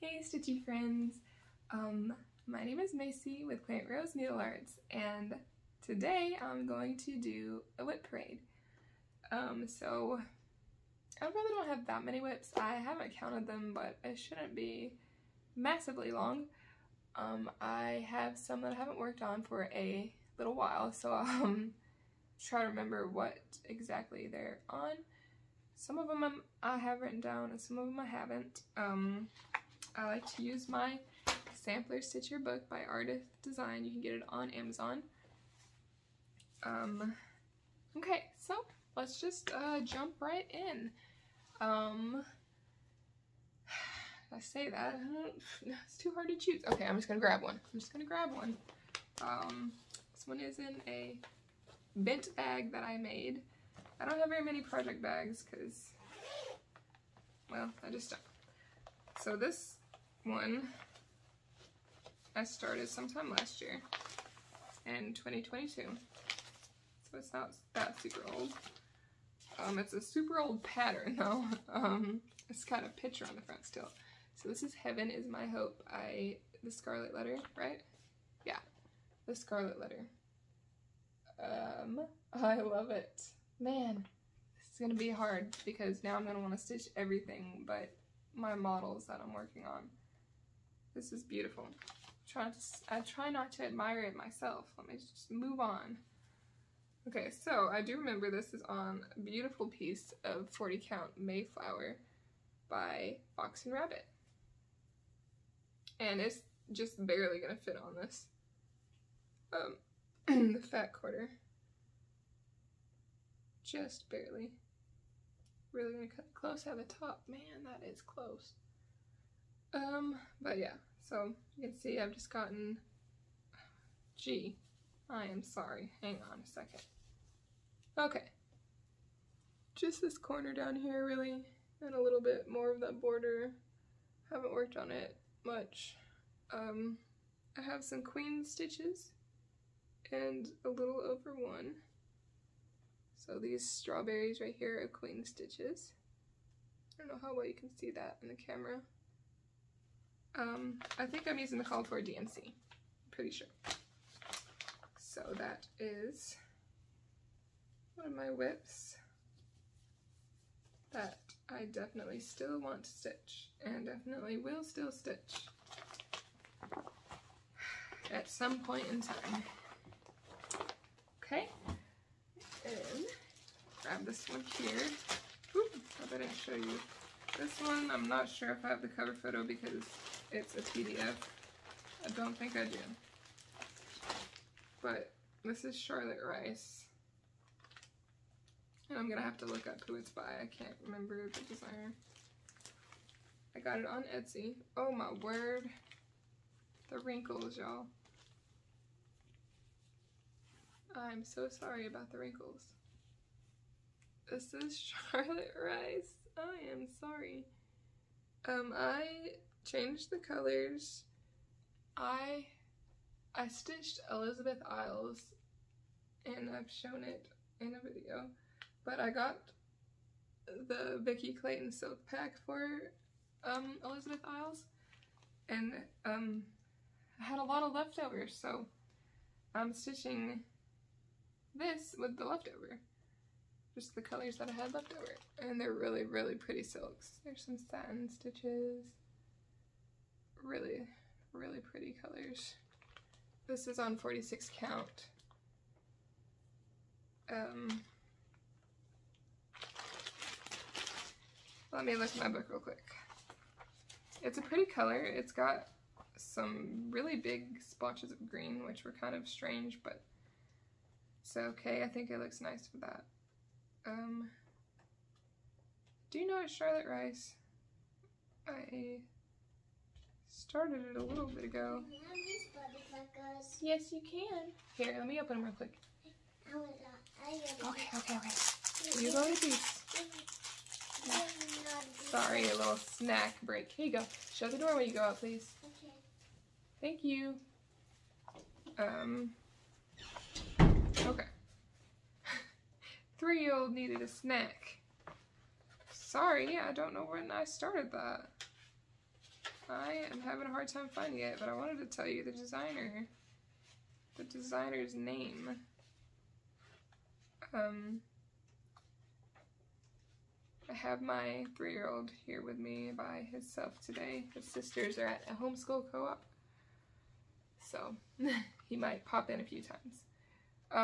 Hey Stitchy friends! My name is Macy with Plant Rose Needle Arts, and today I'm going to do a whip parade. So I really don't have that many whips. I haven't counted them, but it shouldn't be massively long. I have some that I haven't worked on for a little while, so I'll try to remember what exactly they're on. Some of them I have written down and some of them I haven't. I like to use my sampler stitcher book by Artist Design. You can get it on Amazon. Okay, so let's just jump right in. I say that, it's too hard to choose. Okay, I'm just gonna grab one. This one is in a bent bag that I made. I don't have very many project bags because, well, I just don't. So this one I started sometime last year in 2022. So it's not that super old. It's a super old pattern though. It's got a picture on the front still. So this is Heaven Is My Hope. The Scarlet Letter, right? Yeah, the Scarlet Letter. I love it. Man, this is gonna be hard because now I'm gonna want to stitch everything but my models that I'm working on. This is beautiful. I try not to admire it myself. Let me just move on. Okay, so I do remember this is on a beautiful piece of 40 count Mayflower by Fox and Rabbit. And it's just barely gonna fit on this. The fat quarter. Just barely. Really gonna cut close at the top. Man, that is close. But yeah, so you can see I've just gotten, gee, I am sorry. Hang on a second. Okay. Just this corner down here really, and a little bit more of that border. Haven't worked on it much. I have some queen stitches and a little over one. So these strawberries right here are queen stitches. I don't know how well you can see that in the camera. I think I'm using the called for DMC. I'm pretty sure. So that is one of my whips that I definitely still want to stitch and definitely will still stitch at some point in time. Okay. And grab this one here. Oop, I didn't show you. This one, I'm not sure if I have the cover photo because it's a PDF. I don't think I do. But this is Charlotte Rice. And I'm gonna have to look up who it's by. I can't remember the designer. I got it on Etsy. Oh my word. The wrinkles, y'all. I'm so sorry about the wrinkles. This is Charlotte Rice. I am sorry. I changed the colors. I stitched Elizabeth Isles, and I've shown it in a video, but I got the Vicki Clayton silk pack for Elizabeth Isles, and I had a lot of leftovers, so I'm stitching this with the leftover. Just the colors that I had left over. And they're really, really pretty silks. There's some satin stitches. Really, really pretty colors. This is on 46 count. Let me look at my book real quick. It's a pretty color. It's got some really big splotches of green, which were kind of strange, but it's okay. I think it looks nice for that. Do you know it's Charlotte Rice? I started it a little bit ago. Yes, you can. Here, let me open them real quick. Okay. You go in peace. Sorry, a little snack break. Here you go. Shut the door when you go out, please. Okay. Thank you. Okay. 3-year-old needed a snack. Sorry, I don't know when I started that. I I'm having a hard time finding it, but I wanted to tell you the designer's name. I have my 3-year-old here with me by himself today. His sisters are at a homeschool co-op, so he might pop in a few times.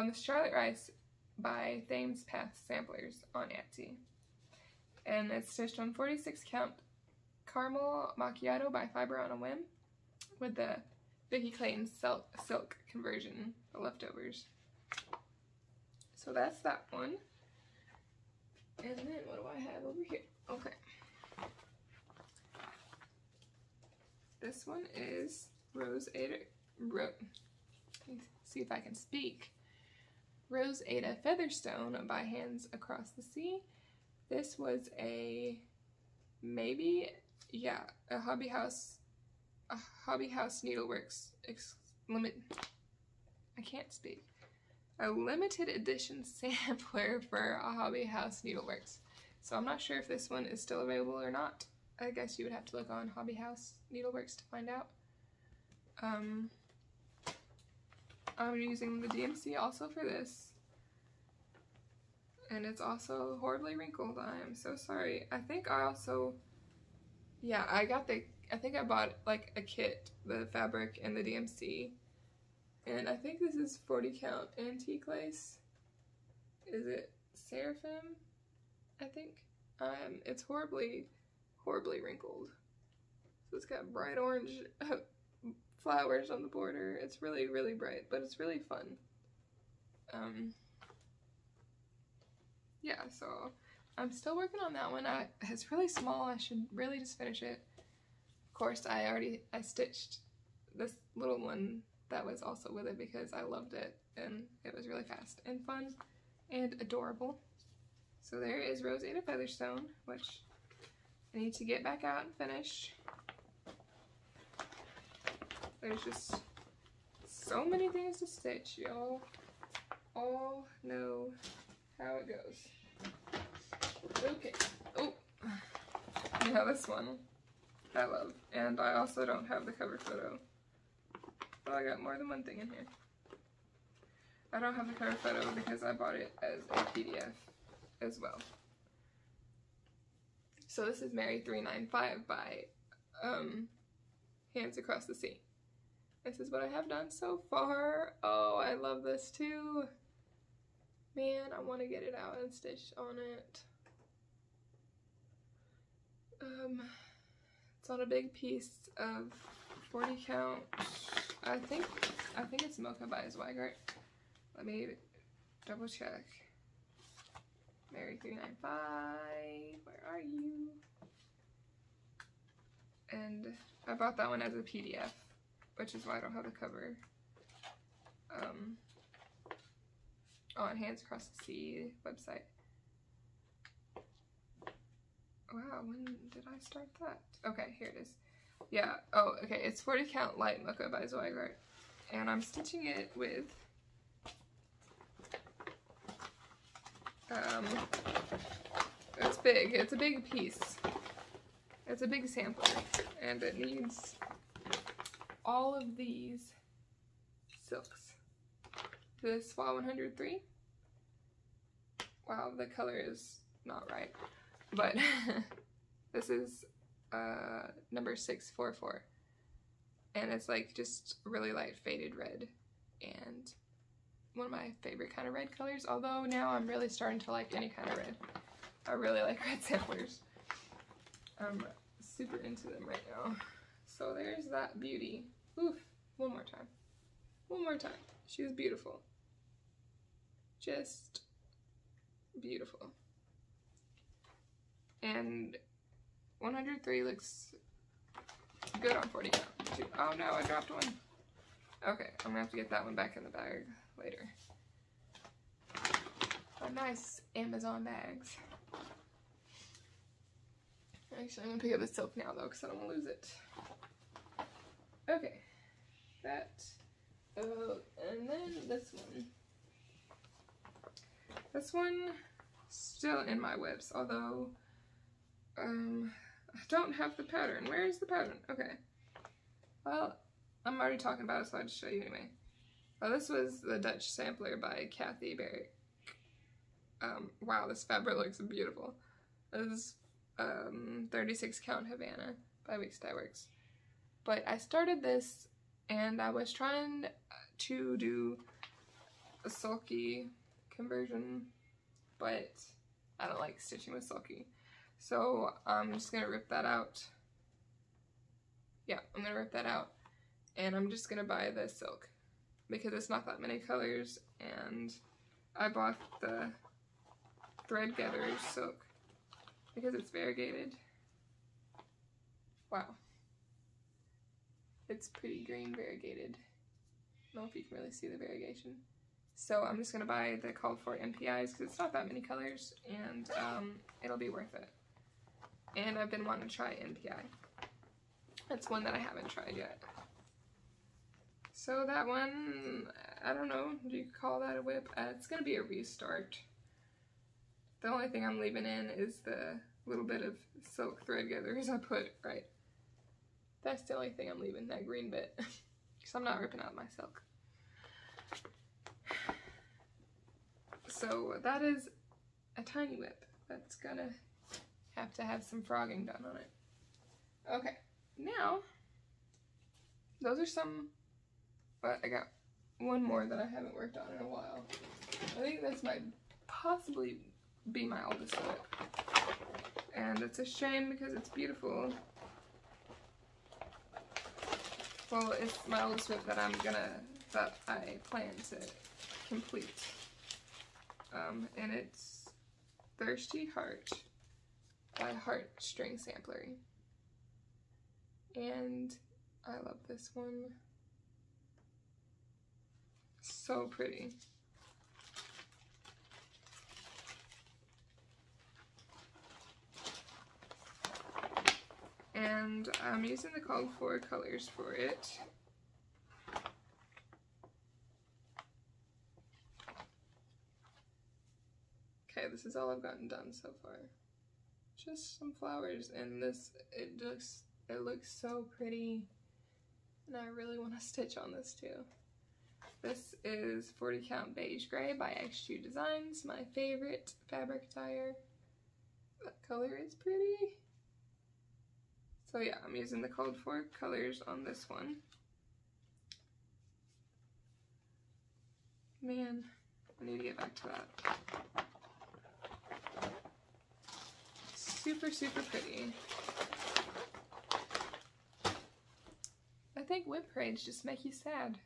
This Charlotte Rice by Thames Path Samplers on Etsy. And it's stitched on 46 count caramel macchiato by Fiber on a Whim with the Vicky Clayton silk conversion, the leftovers. So that's that one. And then what do I have over here? Okay. This one is Rose Ada. Let me see if I can speak. Rose Ada Featherstone by Hands Across the Sea. This was a a Hobby House Needleworks a limited edition sampler for a Hobby House Needleworks. So I'm not sure if this one is still available or not. I guess you would have to look on Hobby House Needleworks to find out. I'm using the DMC also for this. And it's also horribly wrinkled. I am so sorry. I think I also, I think I bought like a kit, the fabric and the DMC. And I think this is 40 count antique lace. Is it Seraphim? I think. It's horribly wrinkled. So it's got bright orange flowers on the border. It's really, really bright, but it's really fun. Yeah, so I'm still working on that one. It's really small. I should really just finish it. Of course, I stitched this little one that was also with it because I loved it and it was really fast and fun and adorable. So there is Rose Ada Featherstone, which I need to get back out and finish. There's just so many things to stitch. Y'all all know how it goes. Okay. Oh, yeah, this one I love. And I also don't have the cover photo. Well, I got more than one thing in here. I don't have the cover photo because I bought it as a PDF as well. So this is Mary 395 by Hands Across the Sea. This is what I have done so far. Oh, I love this too. Man, I want to get it out and stitch on it. It's on a big piece of 40 count. I think it's Mocha by Zweigart. Let me double check. Mary 395, where are you? And I bought that one as a PDF, which is why I don't have the cover. On Hands Across the Sea website. Wow, when did I start that? Okay, here it is. Yeah, oh, okay, it's 40 count light mocha by Zweigart. And I'm stitching it with it's big. It's a big piece. It's a big sampler. And it needs all of these silks. This Swah 103. Wow, the color is not right. But this is number 644. And it's like just really light faded red. And one of my favorite kind of red colors. Although now I'm really starting to like any kind of red. I really like red samplers. I'm super into them right now. So there's that beauty. Oof, one more time. One more time. She was beautiful. Just beautiful. And 103 looks good on 40 count. Oh no, I dropped one. Okay, I'm gonna have to get that one back in the bag later. Oh, nice Amazon bags. Actually, I'm gonna pick up the silk now though, because I don't want to lose it. Okay, that. Oh, and then this one. This one, still in my whips, although I don't have the pattern. Where is the pattern? Okay. Well, I'm already talking about it, so I'll just show you anyway. Well, this was the Dutch sampler by Kathy Barrick. Wow, this fabric looks beautiful. This is 36 count Havana by Weeks Dye Works. But I started this and I was trying to do a sulky conversion, but I don't like stitching with sulky. So I'm just gonna rip that out. Yeah, I'm gonna rip that out and I'm just gonna buy the silk because it's not that many colors, and I bought the thread gatherer's silk because it's variegated. Wow. It's pretty green variegated. I don't know if you can really see the variegation. So I'm just gonna buy the called for MPIs because it's not that many colors, and it'll be worth it. And I've been wanting to try NPI. That's one that I haven't tried yet. So that one, I don't know, do you call that a whip? It's gonna be a restart. The only thing I'm leaving in is the little bit of silk thread gatherers I put, right? That's the only thing I'm leaving, that green bit. Because I'm not ripping out my silk. So that is a tiny whip that's gonna have to have some frogging done on it. Okay, now, those are some, but I got one more that I haven't worked on in a while. I think this might possibly be my oldest whip. And it's a shame because it's beautiful. Well, it's my oldest whip that I plan to complete. And it's Thirsty Heart by Heartstring Samplery. And I love this one. So pretty. And I'm using the called for colors for it. Okay, this is all I've gotten done so far. Just some flowers, and this, it looks so pretty, and I really want to stitch on this too. This is 40 count beige gray by X2 Designs, my favorite fabric tire. That color is pretty. So yeah, I'm using the called for colors on this one. Man, I need to get back to that. Super, super pretty. I think WIP parades just make you sad.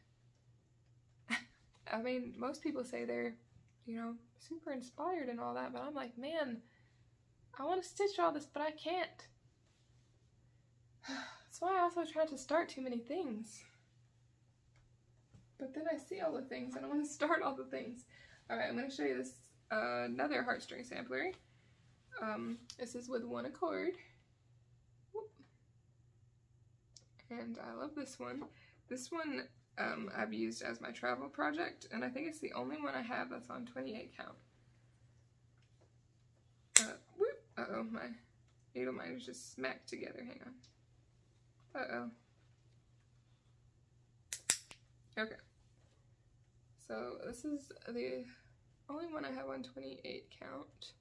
I mean, most people say they're, you know, super inspired and all that, but I'm like, man, I want to stitch all this, but I can't. That's why I also try to start too many things. But then I see all the things and I want to start all the things. Alright, I'm going to show you this another heartstring sampler. This is with one accord. Whoop. And I love this one. This one I've used as my travel project, and I think it's the only one I have that's on 28 count. Whoop. Uh-oh, my needle minders just smacked together. Hang on. Uh-oh. Okay. So this is the only one I have on 28 count.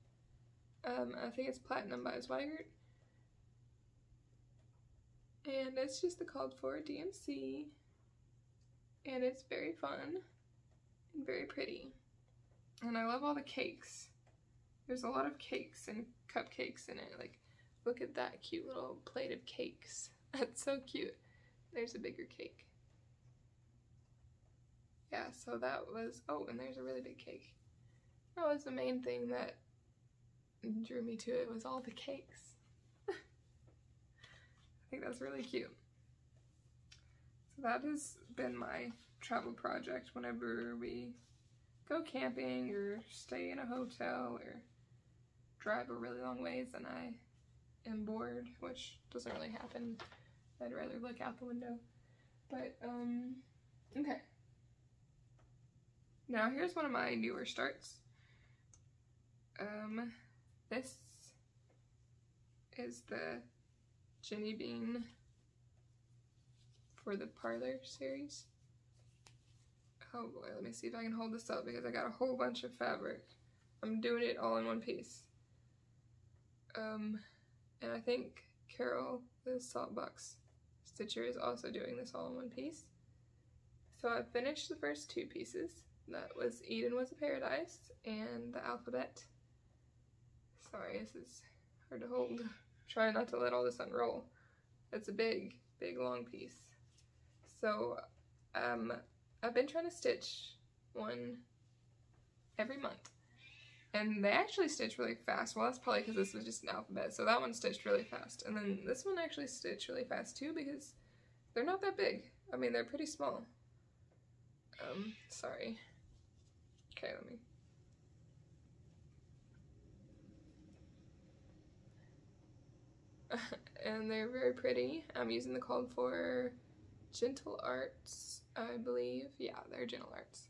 I think it's Platinum by Zweigert. And it's just the called for DMC. And it's very fun and very pretty. And I love all the cakes. There's a lot of cakes and cupcakes in it. Like, look at that cute little plate of cakes. That's so cute. There's a bigger cake. Yeah, so that was, oh, and there's a really big cake. That was the main thing that drew me to it, was all the cakes. I think that's really cute. So that has been my travel project whenever we go camping or stay in a hotel or drive a really long ways and I am bored, which doesn't really happen. I'd rather look out the window. But, okay. Now here's one of my newer starts. This is the Jenny Bean for the Parlor series. Oh boy, let me see if I can hold this up because I got a whole bunch of fabric. I'm doing it all in one piece. And I think Carol, the Saltbox Stitcher, is also doing this all in one piece. So I finished the first 2 pieces. That was Eden Was a Paradise and the alphabet. Sorry, this is hard to hold. Try not to let all this unroll. It's a big, big long piece. So I've been trying to stitch one every month. And they actually stitch really fast. Well, that's probably because this was just an alphabet. So that one stitched really fast. And then this one actually stitched really fast too because they're not that big. I mean, they're pretty small. Sorry. Okay, let me. And they're very pretty. I'm using the code for Gentle Arts, I believe. Yeah, they're Gentle Arts.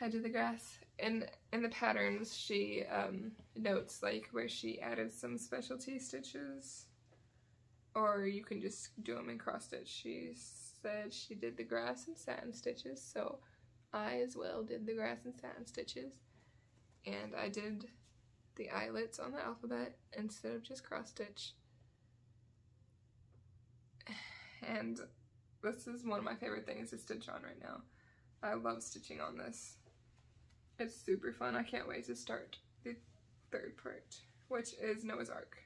I did the grass. In the patterns, she notes like where she added some specialty stitches, or you can just do them in cross stitch. She said she did the grass and satin stitches, so I as well did the grass and satin stitches, and I did the eyelets on the alphabet instead of just cross stitch. And this is one of my favorite things to stitch on right now. I love stitching on this. It's super fun. I can't wait to start the 3rd part, which is Noah's Ark.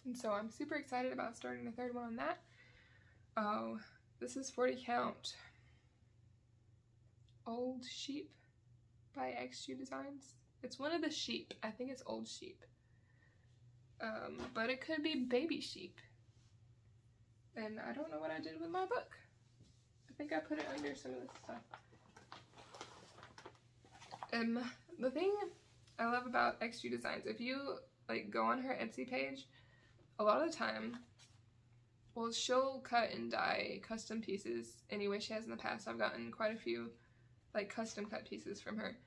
And so I'm super excited about starting the 3rd one on that. Oh, this is 40 count. Old Sheep by XG Designs. It's one of the sheep. I think it's Old Sheep. But it could be Baby Sheep. And I don't know what I did with my book. I think I put it under some of this stuff. The thing I love about XG Designs, if you like go on her Etsy page, a lot of the time, well, she'll cut and dye custom pieces any way she has in the past. I've gotten quite a few like custom cut pieces from her,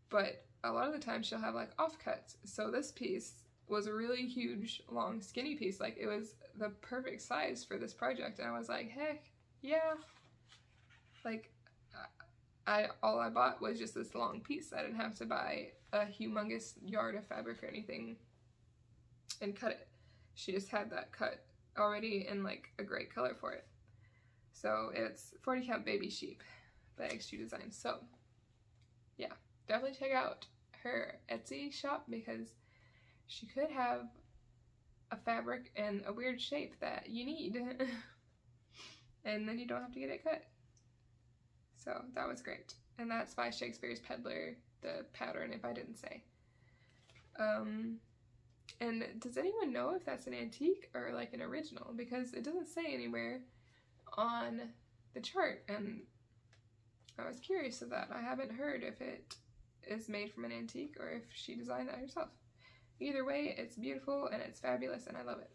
but a lot of the time she'll have like offcuts. So this piece was a really huge, long, skinny piece. Like it was the perfect size for this project, and I was like, heck yeah. Like all I bought was just this long piece. I didn't have to buy a humongous yard of fabric or anything and cut it. She just had that cut already in like a great color for it. So it's 40 count Baby Sheep by XG Designs. So yeah, definitely check out her Etsy shop because she could have a fabric in a weird shape that you need. And then you don't have to get it cut. So that was great. And that's by Shakespeare's Peddler, the pattern, if I didn't say. And does anyone know if that's an antique or like an original? Because it doesn't say anywhere on the chart, and I was curious of that. I haven't heard if it is made from an antique or if she designed that herself. Either way, it's beautiful and it's fabulous and I love it.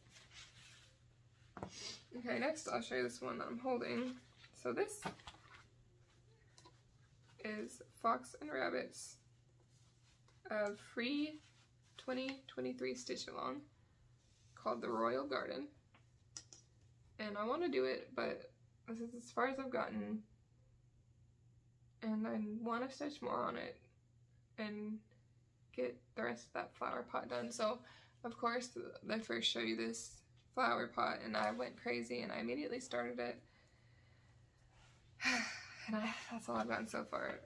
Okay, next I'll show you this one that I'm holding. So this is Fox and Rabbits free 2023 stitch along called The Royal Garden. And I want to do it, but this is as far as I've gotten. And I want to stitch more on it and get the rest of that flower pot done. So, of course, I first show you this flower pot and I went crazy and I immediately started it. And that's all I've gotten so far.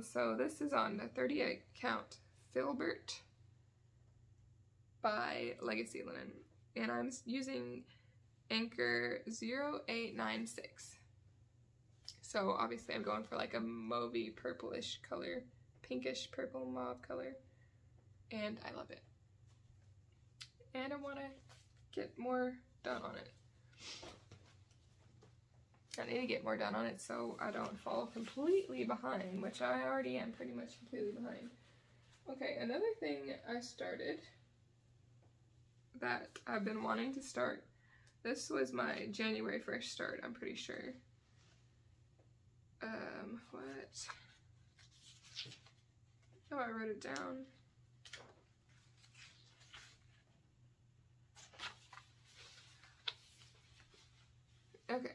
So this is on the 38 count Filbert by Legacy Linen. And I'm using Anchor 0896. So obviously I'm going for like a mauvey purplish color, pinkish purple mauve color. And I love it. And I want to get more done on it. I need to get more done on it so I don't fall completely behind, which I already am pretty much completely behind. Okay, another thing I started that I've been wanting to start. This was my January 1st start, I'm pretty sure. What? Oh, I wrote it down. Okay,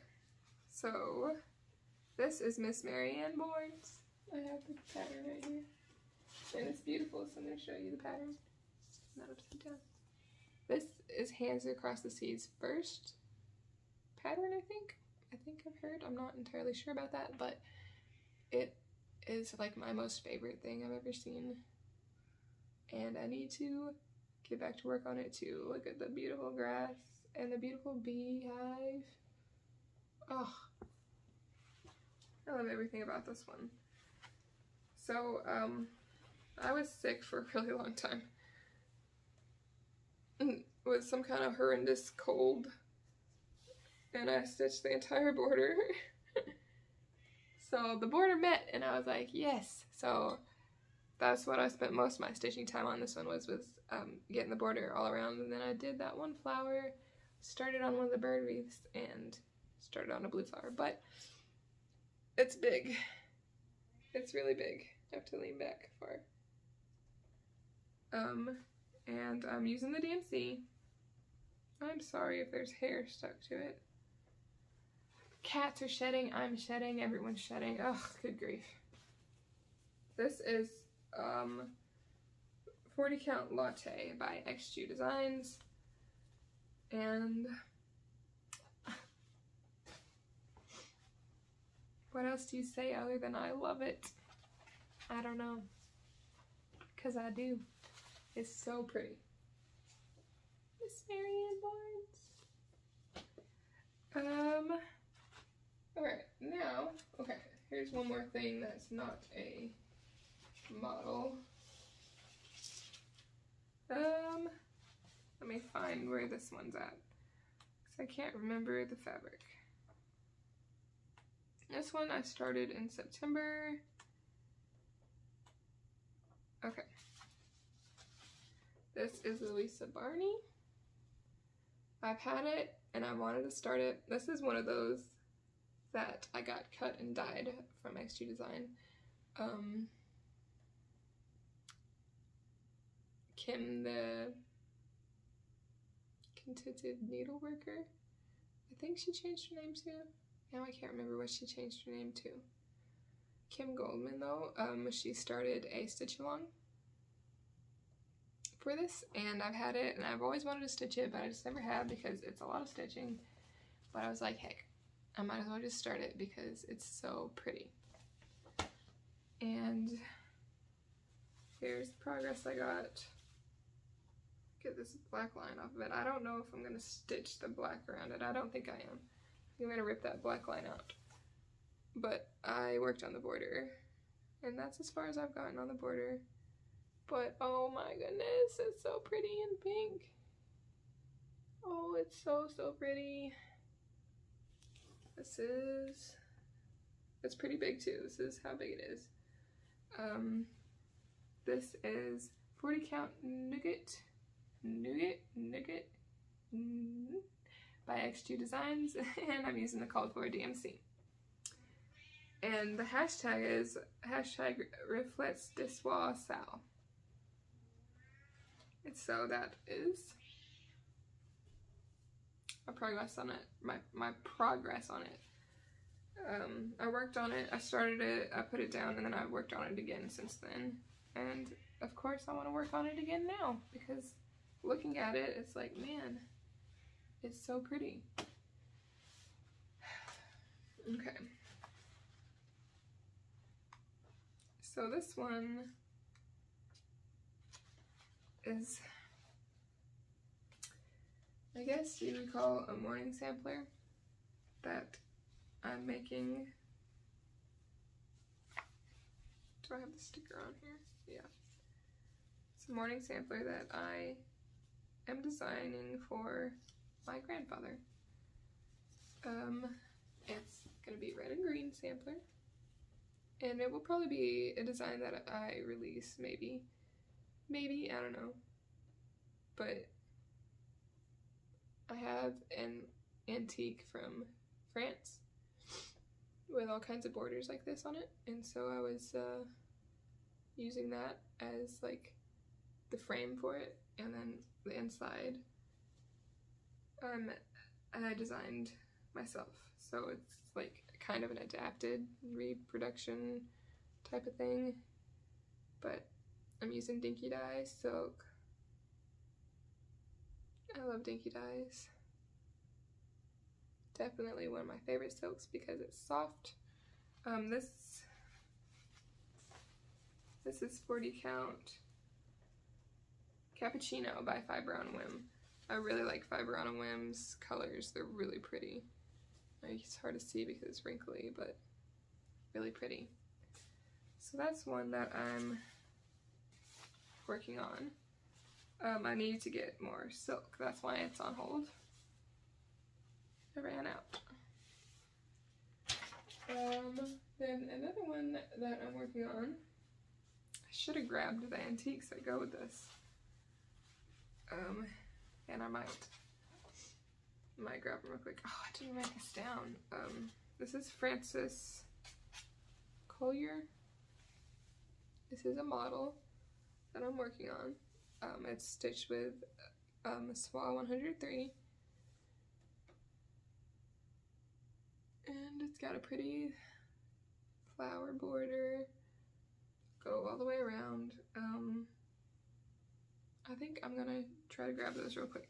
so this is Miss Marianne boards. I have the pattern right here. And it's beautiful, so I'm going to show you the pattern. Not upside down. This is Hands Across the Sea's first pattern, I think. I've heard. I'm not entirely sure about that, but it is like my most favorite thing I've ever seen. And I need to get back to work on it too. Look at the beautiful grass and the beautiful beehive. Oh, I love everything about this one. So, I was sick for a really long time with some kind of horrendous cold, and I stitched the entire border. So the border met, and I was like, yes. So that's what I spent most of my stitching time on this one was getting the border all around, and then I did that one flower, started on one of the bird wreaths, and started on a blue flower, but it's big. It's really big. I have to lean back far. And I'm using the DMC. I'm sorry if there's hair stuck to it. Cats are shedding, I'm shedding, everyone's shedding. Ugh, good grief. This is 40 Count Latte by XG Designs. And what else do you say other than I love it? I don't know. 'Cause I do. It's so pretty. Miss Marianne boards. Alright, now, okay, here's one more thing that's not a model. Let me find where this one's at, because I can't remember the fabric. This one I started in September. Okay. This is Louisa Barney. I've had it and I wanted to start it. This is one of those that I got cut and dyed from XG Design. Kim the Contented Needleworker. I think she changed her name too. Now I can't remember what she changed her name to. Kim Goldman though, she started a stitch along for this, and I've had it and I've always wanted to stitch it, but I just never have because it's a lot of stitching. But I was like, heck, I might as well just start it because it's so pretty. And here's the progress I got. Get this black line off of it. I don't know if I'm gonna stitch the black around it. I don't think I am. I'm gonna rip that black line out. But I worked on the border, and that's as far as I've gotten on the border. But oh my goodness, it's so pretty in pink. Oh, it's so, so pretty. It's pretty big too. This is how big it is. This is 40 Count Nougat by XG Designs, and I'm using the called for DMC. And the hashtag is #reflets Dessoir Sal. And so that is my progress on it. My progress on it. I worked on it, I started it, I put it down, and then I worked on it again since then. And of course I want to work on it again now, because looking at it, it's like, man, it's so pretty. Okay. So this one is, I guess you would call a morning sampler that I'm making. Do I have the sticker on here? Yeah. It's a morning sampler that I am designing for my grandfather. It's gonna be red and green sampler, and it will probably be a design that I release, maybe, I don't know, but I have an antique from France with all kinds of borders like this on it, and so I was using that as like the frame for it, and then the inside I designed myself. So it's like kind of an adapted reproduction type of thing. But I'm using Dinky Dye silk. I love Dinky Dyes. Definitely one of my favorite silks because it's soft. This is 40 count Cappuccino by Fiber on Whim. I really like Fiber on Whim's colors. They're really pretty. It's hard to see because it's wrinkly, but really pretty. So that's one that I'm working on. I need to get more silk. That's why it's on hold. I ran out. Then another one that I'm working on, I should have grabbed the antiques that go with this. And I might grab them real quick. Oh, I didn't write this down. This is Frances Collier. This is a model that I'm working on. It's stitched with Swa 103. And it's got a pretty flower border. Go all the way around. I think I'm gonna try to grab those real quick.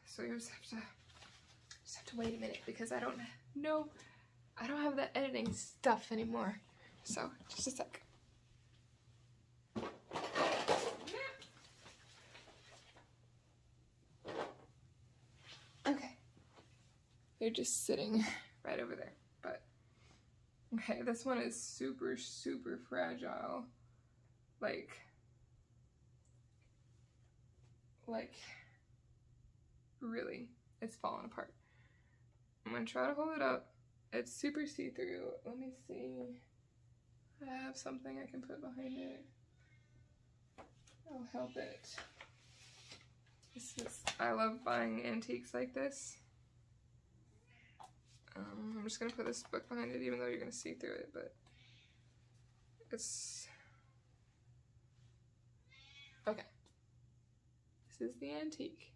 So you just have to wait a minute because I don't have that editing stuff anymore. So just a sec. Okay. They're just sitting right over there. But okay, this one is super, super fragile. Like really, it's falling apart. I'm gonna try to hold it up. It's super see-through. Let me see. I have something I can put behind it. I'll help it. I love buying antiques like this. I'm just gonna put this book behind it, even though you're gonna see through it, but it's okay. This is the antique.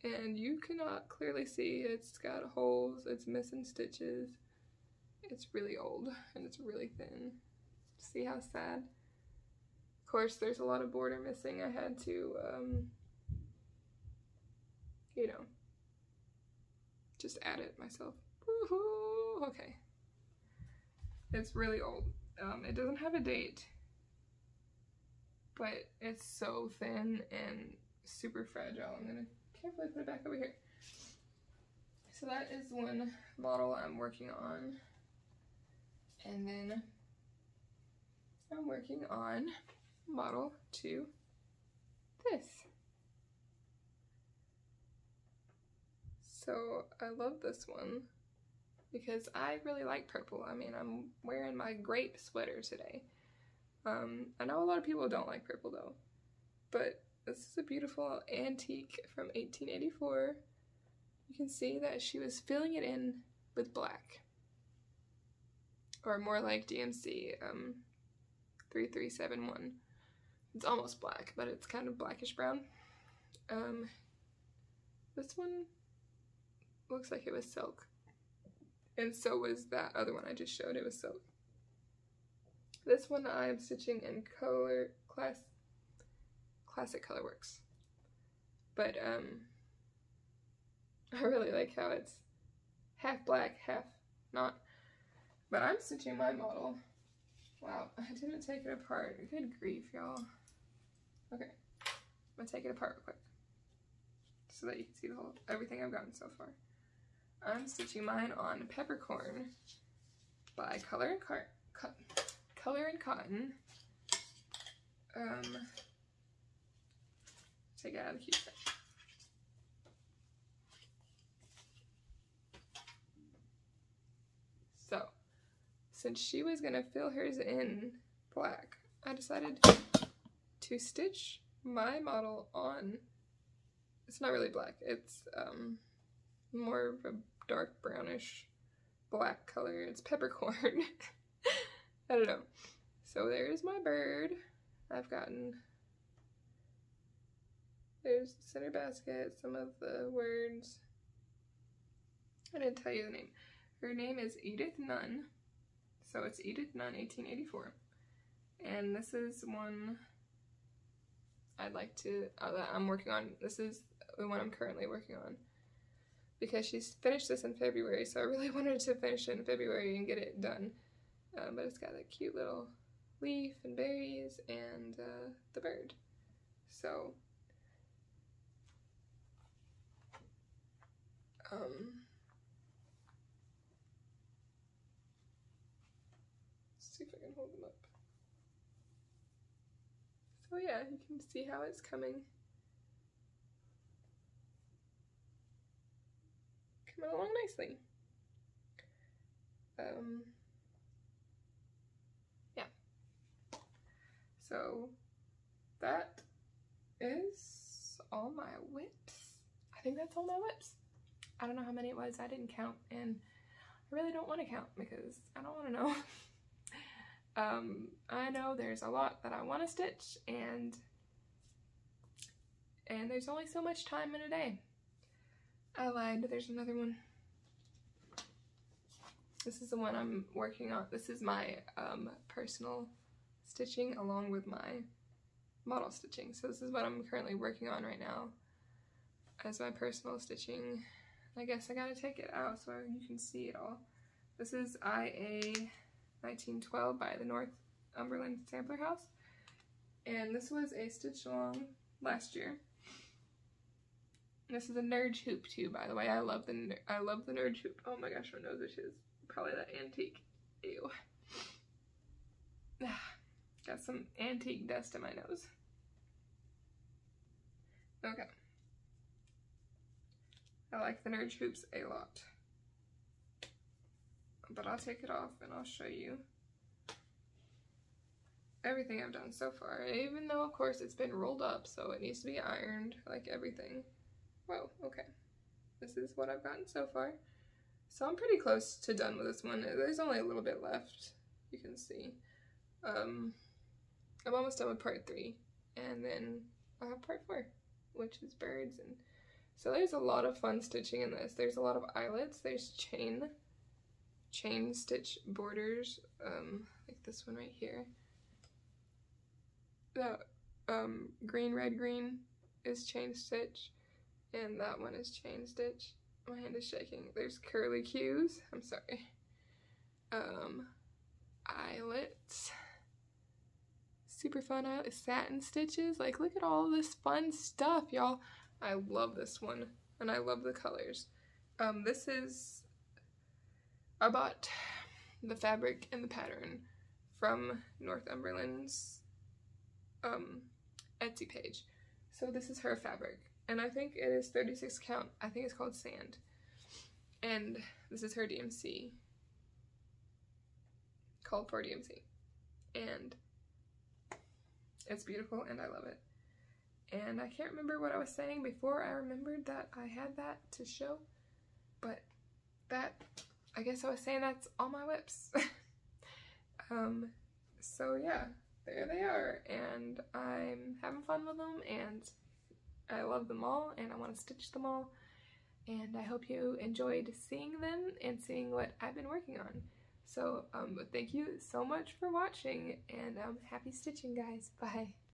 And you cannot clearly see, it's got holes, it's missing stitches. It's really old and it's really thin. See how sad? Of course, there's a lot of border missing. I had to, you know, just add it myself. Woohoo! Okay. It's really old. It doesn't have a date, but it's so thin and super fragile. I'm gonna carefully put it back over here. So that is one model I'm working on. And then I'm working on model 2, this. So I love this one because I really like purple. I mean, I'm wearing my grape sweater today. I know a lot of people don't like purple though, but this is a beautiful antique from 1884. You can see that she was filling it in with black, or more like DMC 3371. It's almost black, but it's kind of blackish brown. This one looks like it was silk, and so was that other one I just showed. It was silk. This one I'm stitching in Classic Colorworks, but I really like how it's half black, half not. But I'm stitching my model. Wow, I didn't take it apart. Good grief, y'all. Okay, I'm gonna take it apart real quick so that you can see the whole everything I've gotten so far. I'm stitching mine on Peppercorn by Color and Cotton. Take it out of the cute. So, since she was gonna fill hers in black, I decided to stitch my model on. It's not really black, it's more of a dark brownish black color. It's peppercorn. I don't know. So there's my bird. There's colors, center basket, some of the words. I didn't tell you the name. Her name is Edith Nunn. So it's Edith Nunn, 1884. And this is one I'd like to, that I'm working on. This is the one I'm currently working on. Because she's finished this in February, so I really wanted to finish it in February and get it done. But it's got a cute little leaf and berries and the bird. So, see if I can hold them up. So yeah, you can see how it's coming. Coming along nicely. Yeah. So that is all my whips. I think that's all my whips. I don't know how many it was. I didn't count, and I really don't want to count because I don't want to know. I know there's a lot that I want to stitch, and there's only so much time in a day. I lied, there's another one. This is the one I'm working on. This is my personal stitching along with my model stitching. So this is what I'm currently working on right now as my personal stitching. I guess I gotta take it out so you can see it all. This is IA 1912 by the Northumberland Sampler House. And this was a stitch along last year. This is a Nerd hoop too, by the way. I love the Nerd hoop. Oh my gosh, my nose itches. Probably that antique. Ew. Got some antique dust in my nose. Okay. I like the Nerd hoops a lot. But I'll take it off and I'll show you everything I've done so far. Even though, of course, it's been rolled up, so it needs to be ironed, like everything. Whoa, okay. This is what I've gotten so far. So I'm pretty close to done with this one. There's only a little bit left, you can see. I'm almost done with part 3, and then I'll have part 4, which is birds. And so there's a lot of fun stitching in this. There's a lot of eyelets, there's chain stitch borders, like this one right here. The green, red, green is chain stitch. And that one is chain stitch. My hand is shaking. There's curly cues. I'm sorry. Eyelets. Super fun eyelets. Satin stitches. Like, look at all this fun stuff, y'all. I love this one. And I love the colors. This is... I bought the fabric and the pattern from Northumberland's Etsy page. So this is her fabric. And I think it is 36 count. I think it's called Sand. And this is her DMC. Called for DMC. And it's beautiful and I love it. And I can't remember what I was saying before I remembered that I had that to show. But that, I guess I was saying that's all my whips. So yeah, there they are. And I'm having fun with them, and I love them all, and I want to stitch them all, and I hope you enjoyed seeing them and seeing what I've been working on. So thank you so much for watching, and happy stitching, guys. Bye.